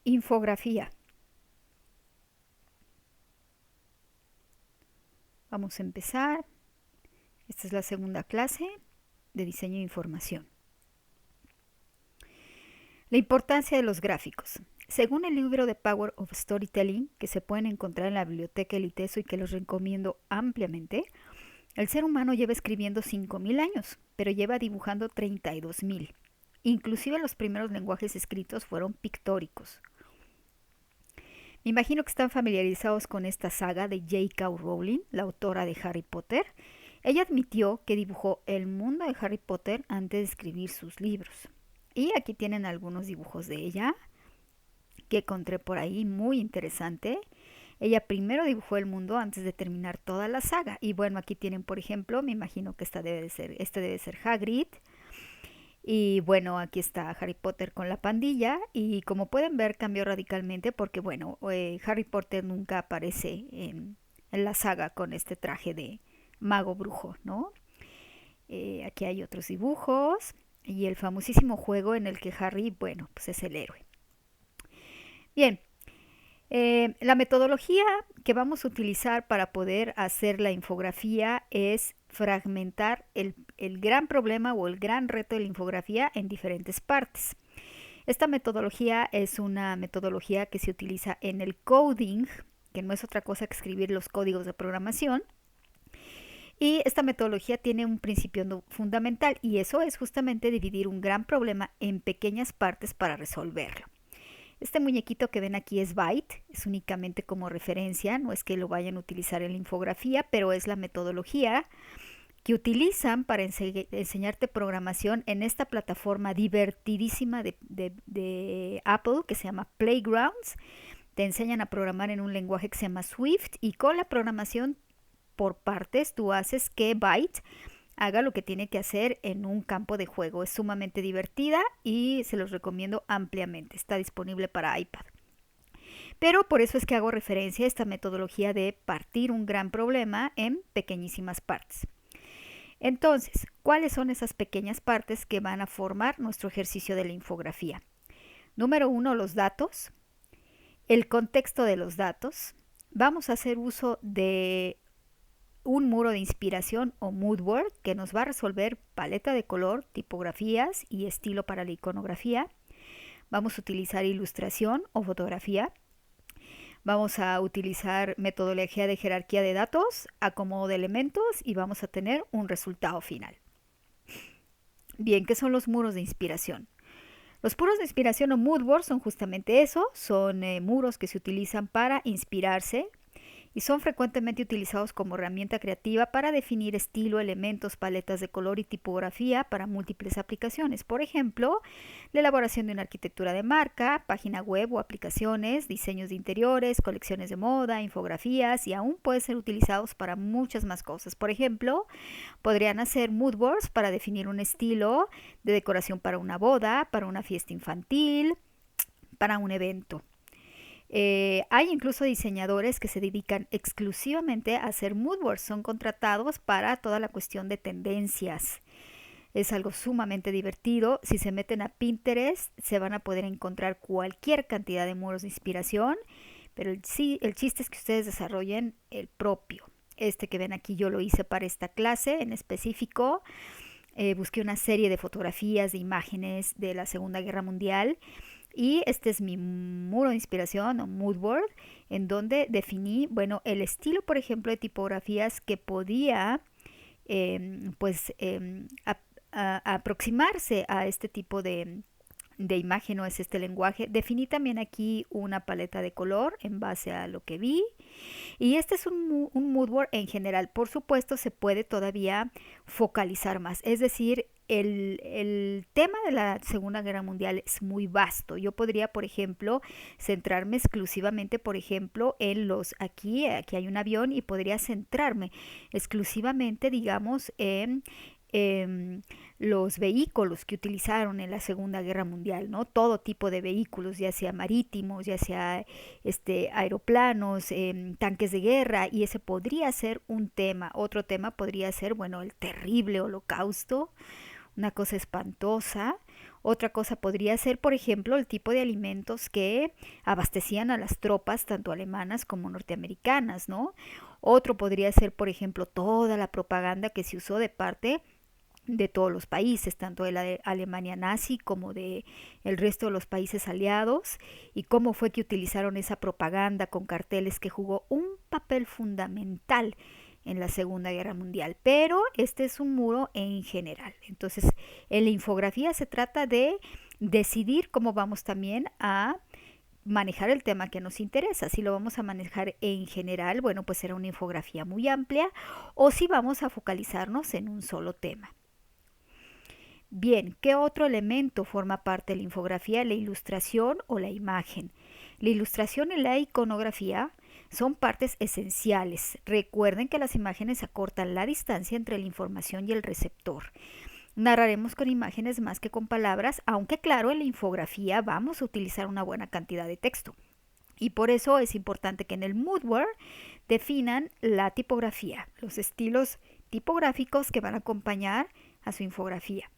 Infografía. Vamos a empezar. Esta es la segunda clase de diseño de información. La importancia de los gráficos. Según el libro The Power of Storytelling, que se pueden encontrar en la biblioteca El ITESO y que los recomiendo ampliamente, el ser humano lleva escribiendo 5.000 años, pero lleva dibujando 32.000. Inclusive los primeros lenguajes escritos fueron pictóricos. Me imagino que están familiarizados con esta saga de J.K. Rowling, la autora de Harry Potter. Ella admitió que dibujó el mundo de Harry Potter antes de escribir sus libros. Y aquí tienen algunos dibujos de ella que encontré por ahí muy interesante. Ella primero dibujó el mundo antes de terminar toda la saga. Y bueno, aquí tienen, por ejemplo, me imagino que este debe ser Hagrid. Y bueno, aquí está Harry Potter con la pandilla y como pueden ver cambió radicalmente porque bueno, Harry Potter nunca aparece en la saga con este traje de mago brujo, ¿no? Aquí hay otros dibujos y el famosísimo juego en el que Harry, bueno, pues es el héroe. Bien, la metodología que vamos a utilizar para poder hacer la infografía es fragmentar el gran problema o el gran reto de la infografía en diferentes partes. Esta metodología es una metodología que se utiliza en el coding, que no es otra cosa que escribir los códigos de programación. Y esta metodología tiene un principio fundamental y eso es justamente dividir un gran problema en pequeñas partes para resolverlo. Este muñequito que ven aquí es Byte, es únicamente como referencia, no es que lo vayan a utilizar en la infografía, pero es la metodología que utilizan para enseñarte programación en esta plataforma divertidísima de Apple que se llama Playgrounds. Te enseñan a programar en un lenguaje que se llama Swift y con la programación por partes tú haces que Byte haga lo que tiene que hacer en un campo de juego. Es sumamente divertida y se los recomiendo ampliamente. Está disponible para iPad. Pero por eso es que hago referencia a esta metodología de partir un gran problema en pequeñísimas partes. Entonces, ¿cuáles son esas pequeñas partes que van a formar nuestro ejercicio de la infografía? Número 1, los datos. El contexto de los datos. Vamos a hacer uso de un muro de inspiración o mood board que nos va a resolver paleta de color, tipografías y estilo para la iconografía. Vamos a utilizar ilustración o fotografía. Vamos a utilizar metodología de jerarquía de datos, acomodo de elementos y vamos a tener un resultado final. Bien, ¿qué son los muros de inspiración? Los muros de inspiración o mood board son justamente eso, son muros que se utilizan para inspirarse y son frecuentemente utilizados como herramienta creativa para definir estilo, elementos, paletas de color y tipografía para múltiples aplicaciones. Por ejemplo, la elaboración de una arquitectura de marca, página web o aplicaciones, diseños de interiores, colecciones de moda, infografías y aún pueden ser utilizados para muchas más cosas. Por ejemplo, podrían hacer mood boards para definir un estilo de decoración para una boda, para una fiesta infantil, para un evento. Hay incluso diseñadores que se dedican exclusivamente a hacer mood boards, son contratados para toda la cuestión de tendencias. Es algo sumamente divertido. Si se meten a Pinterest, se van a poder encontrar cualquier cantidad de muros de inspiración, pero el chiste es que ustedes desarrollen el propio. Este que ven aquí yo lo hice para esta clase en específico. Busqué una serie de fotografías, de imágenes de la Segunda Guerra Mundial. Y este es mi muro de inspiración o mood board en donde definí, bueno, el estilo, por ejemplo, de tipografías que podía aproximarse a este tipo de imagen o es este lenguaje. Definí también aquí una paleta de color en base a lo que vi. Y este es un mood board en general. Por supuesto, se puede todavía focalizar más. Es decir, el tema de la Segunda Guerra Mundial es muy vasto. Yo podría, por ejemplo, centrarme exclusivamente, por ejemplo, en aquí hay un avión y podría centrarme exclusivamente, digamos, en los vehículos que utilizaron en la Segunda Guerra Mundial, ¿no? Todo tipo de vehículos, ya sea marítimos, ya sea aeroplanos, tanques de guerra, y ese podría ser un tema. Otro tema podría ser, bueno, el terrible holocausto, una cosa espantosa. Otra cosa podría ser, por ejemplo, el tipo de alimentos que abastecían a las tropas, tanto alemanas como norteamericanas, ¿no? Otro podría ser, por ejemplo, toda la propaganda que se usó de parte de todos los países, tanto de la Alemania nazi como de el resto de los países aliados, y cómo fue que utilizaron esa propaganda con carteles que jugó un papel fundamental en la Segunda Guerra Mundial. Pero este es un muro en general. Entonces, en la infografía se trata de decidir cómo vamos también a manejar el tema que nos interesa. Si lo vamos a manejar en general, bueno, pues será una infografía muy amplia, o si vamos a focalizarnos en un solo tema. Bien, ¿qué otro elemento forma parte de la infografía? La ilustración o la imagen. La ilustración y la iconografía son partes esenciales. Recuerden que las imágenes acortan la distancia entre la información y el receptor. Narraremos con imágenes más que con palabras, aunque claro, en la infografía vamos a utilizar una buena cantidad de texto. Y por eso es importante que en el Moodware definan la tipografía, los estilos tipográficos que van a acompañar a su infografía.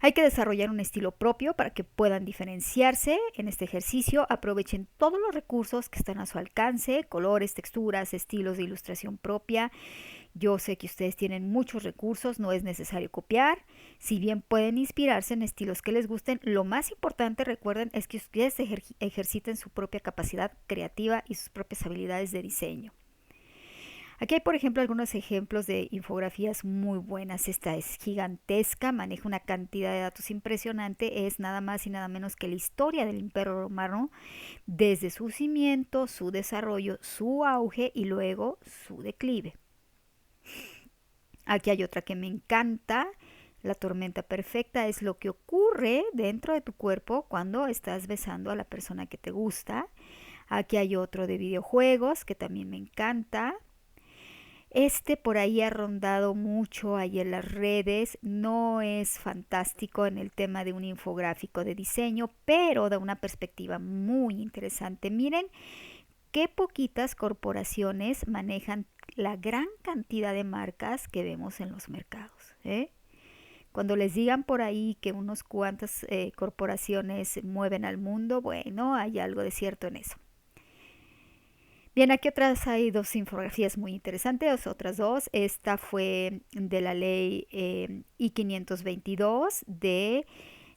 Hay que desarrollar un estilo propio para que puedan diferenciarse. En este ejercicio aprovechen todos los recursos que están a su alcance, colores, texturas, estilos de ilustración propia. Yo sé que ustedes tienen muchos recursos, no es necesario copiar. Si bien pueden inspirarse en estilos que les gusten, lo más importante, recuerden, es que ustedes ejerciten su propia capacidad creativa y sus propias habilidades de diseño. Aquí hay, por ejemplo, algunos ejemplos de infografías muy buenas. Esta es gigantesca, maneja una cantidad de datos impresionante. Es nada más y nada menos que la historia del Imperio Romano desde su cimiento, su desarrollo, su auge y luego su declive. Aquí hay otra que me encanta. La tormenta perfecta es lo que ocurre dentro de tu cuerpo cuando estás besando a la persona que te gusta. Aquí hay otro de videojuegos que también me encanta. Este por ahí ha rondado mucho ahí en las redes, no es fantástico en el tema de un infográfico de diseño, pero da una perspectiva muy interesante. Miren qué poquitas corporaciones manejan la gran cantidad de marcas que vemos en los mercados, ¿eh? Cuando les digan por ahí que unos cuantas corporaciones mueven al mundo, bueno, hay algo de cierto en eso. Bien, aquí otras hay dos infografías muy interesantes, otras dos. Esta fue de la ley I-522 de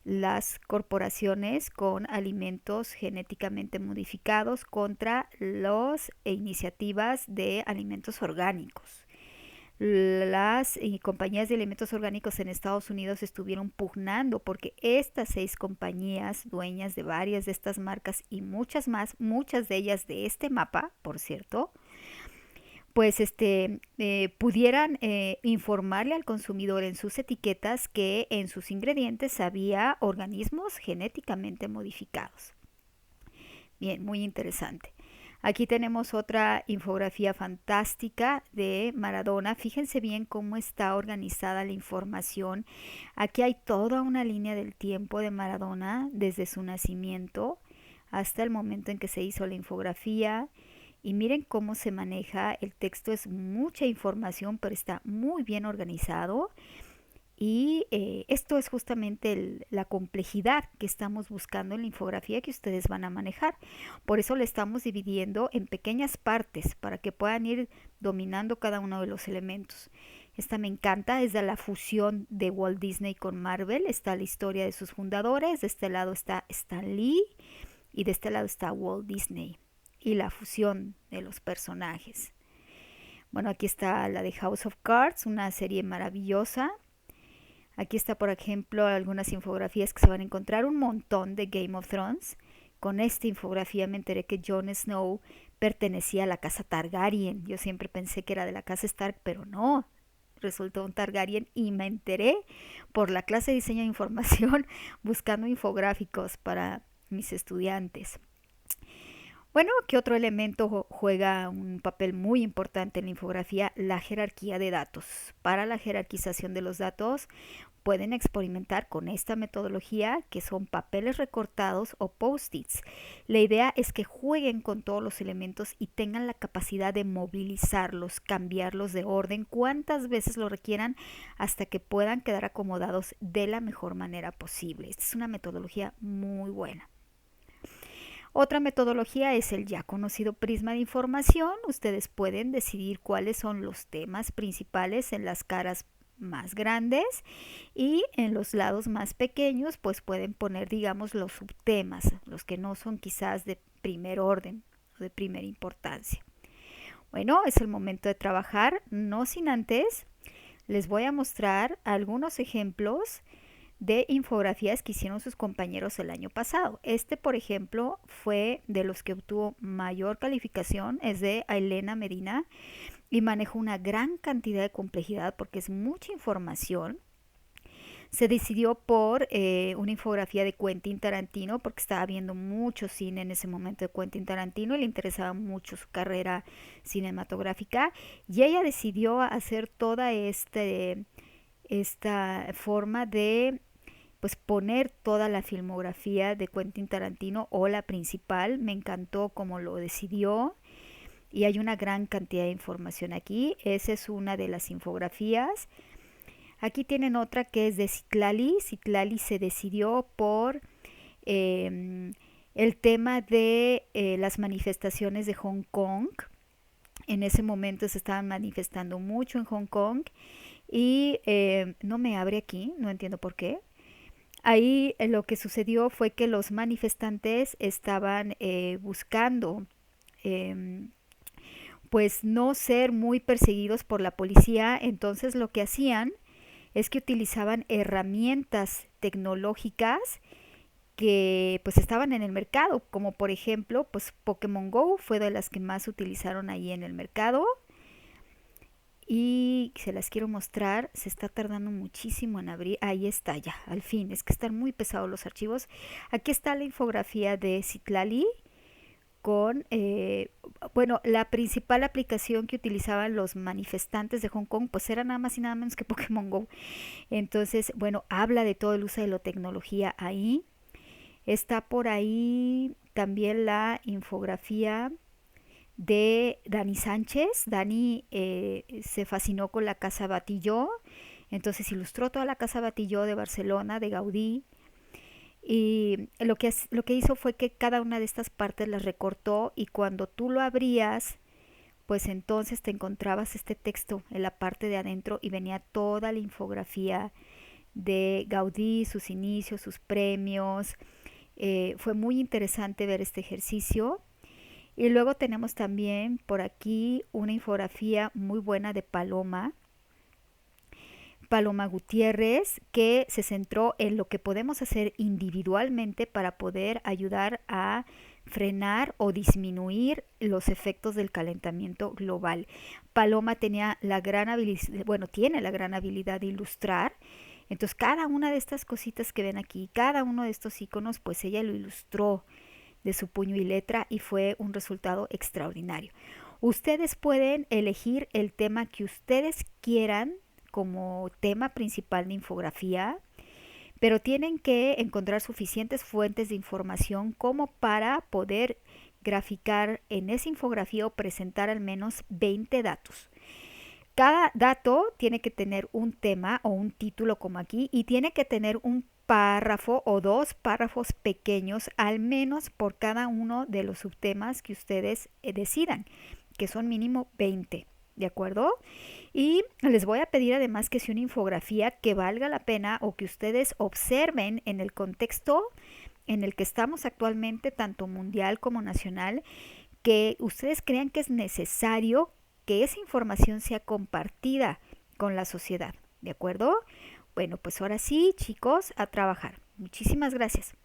las corporaciones con alimentos genéticamente modificados contra las iniciativas de alimentos orgánicos. Las compañías de alimentos orgánicos en Estados Unidos estuvieron pugnando porque estas 6 compañías, dueñas de varias de estas marcas y muchas más, muchas de ellas de este mapa, por cierto, pues pudieran informarle al consumidor en sus etiquetas que en sus ingredientes había organismos genéticamente modificados. Bien, muy interesante. Aquí tenemos otra infografía fantástica de Maradona. Fíjense bien cómo está organizada la información. Aquí hay toda una línea del tiempo de Maradona desde su nacimiento hasta el momento en que se hizo la infografía. Y miren cómo se maneja. El texto es mucha información, pero está muy bien organizado. Y esto es justamente la complejidad que estamos buscando en la infografía que ustedes van a manejar. Por eso le estamos dividiendo en pequeñas partes para que puedan ir dominando cada uno de los elementos. Esta me encanta, es de la fusión de Walt Disney con Marvel. Está la historia de sus fundadores. De este lado está Stan Lee y de este lado está Walt Disney y la fusión de los personajes. Bueno, aquí está la de House of Cards, una serie maravillosa. Aquí está, por ejemplo, algunas infografías que se van a encontrar, un montón de Game of Thrones. Con esta infografía me enteré que Jon Snow pertenecía a la casa Targaryen. Yo siempre pensé que era de la casa Stark, pero no, resultó un Targaryen y me enteré por la clase de diseño de información buscando infográficos para mis estudiantes. Bueno, ¿qué otro elemento juega un papel muy importante en la infografía? La jerarquía de datos. Para la jerarquización de los datos pueden experimentar con esta metodología, que son papeles recortados o post-its. La idea es que jueguen con todos los elementos y tengan la capacidad de movilizarlos, cambiarlos de orden cuantas veces lo requieran hasta que puedan quedar acomodados de la mejor manera posible. Esta es una metodología muy buena. Otra metodología es el ya conocido prisma de información. Ustedes pueden decidir cuáles son los temas principales en las caras más grandes y en los lados más pequeños pues pueden poner, digamos, los subtemas, los que no son quizás de primer orden o de primera importancia. Bueno, es el momento de trabajar, no sin antes les voy a mostrar algunos ejemplos de infografías que hicieron sus compañeros el año pasado. Este, por ejemplo, fue de los que obtuvo mayor calificación, es de Elena Medina y manejó una gran cantidad de complejidad porque es mucha información. Se decidió por una infografía de Quentin Tarantino porque estaba viendo mucho cine en ese momento de Quentin Tarantino y le interesaba mucho su carrera cinematográfica y ella decidió hacer toda esta forma de pues poner toda la filmografía de Quentin Tarantino o la principal. Me encantó cómo lo decidió y hay una gran cantidad de información aquí. Esa es una de las infografías. Aquí tienen otra que es de Citlali. Citlali se decidió por el tema de las manifestaciones de Hong Kong. En ese momento se estaban manifestando mucho en Hong Kong y no me abre aquí, no entiendo por qué. Ahí lo que sucedió fue que los manifestantes estaban buscando pues no ser muy perseguidos por la policía, entonces lo que hacían es que utilizaban herramientas tecnológicas que pues estaban en el mercado, como por ejemplo pues Pokémon Go fue de las que más utilizaron ahí en el mercado. Y se las quiero mostrar, se está tardando muchísimo en abrir, ahí está ya, al fin, es que están muy pesados los archivos. Aquí está la infografía de Citlali con, bueno, la principal aplicación que utilizaban los manifestantes de Hong Kong pues era nada más y nada menos que Pokémon Go. Entonces, bueno, habla de todo el uso de la tecnología ahí. Está por ahí también la infografía de Dani Sánchez. Dani se fascinó con la Casa Batlló, entonces ilustró toda la Casa Batlló de Barcelona, de Gaudí, y lo que hizo fue que cada una de estas partes las recortó y cuando tú lo abrías, pues entonces te encontrabas este texto en la parte de adentro y venía toda la infografía de Gaudí, sus inicios, sus premios. Fue muy interesante ver este ejercicio. Y luego tenemos también por aquí una infografía muy buena de Paloma Gutiérrez, que se centró en lo que podemos hacer individualmente para poder ayudar a frenar o disminuir los efectos del calentamiento global. Paloma tenía la gran habilidad, bueno, tiene la gran habilidad de ilustrar. Entonces, cada una de estas cositas que ven aquí, cada uno de estos iconos, pues ella lo ilustró de su puño y letra y fue un resultado extraordinario. Ustedes pueden elegir el tema que ustedes quieran como tema principal de infografía, pero tienen que encontrar suficientes fuentes de información como para poder graficar en esa infografía o presentar al menos 20 datos. Cada dato tiene que tener un tema o un título como aquí y tiene que tener un párrafo o 2 párrafos pequeños al menos por cada uno de los subtemas que ustedes decidan, que son mínimo 20, ¿de acuerdo? Y les voy a pedir además que sea una infografía que valga la pena o que ustedes observen en el contexto en el que estamos actualmente, tanto mundial como nacional, que ustedes crean que es necesario que esa información sea compartida con la sociedad, ¿de acuerdo? Bueno, pues ahora sí, chicos, a trabajar. Muchísimas gracias.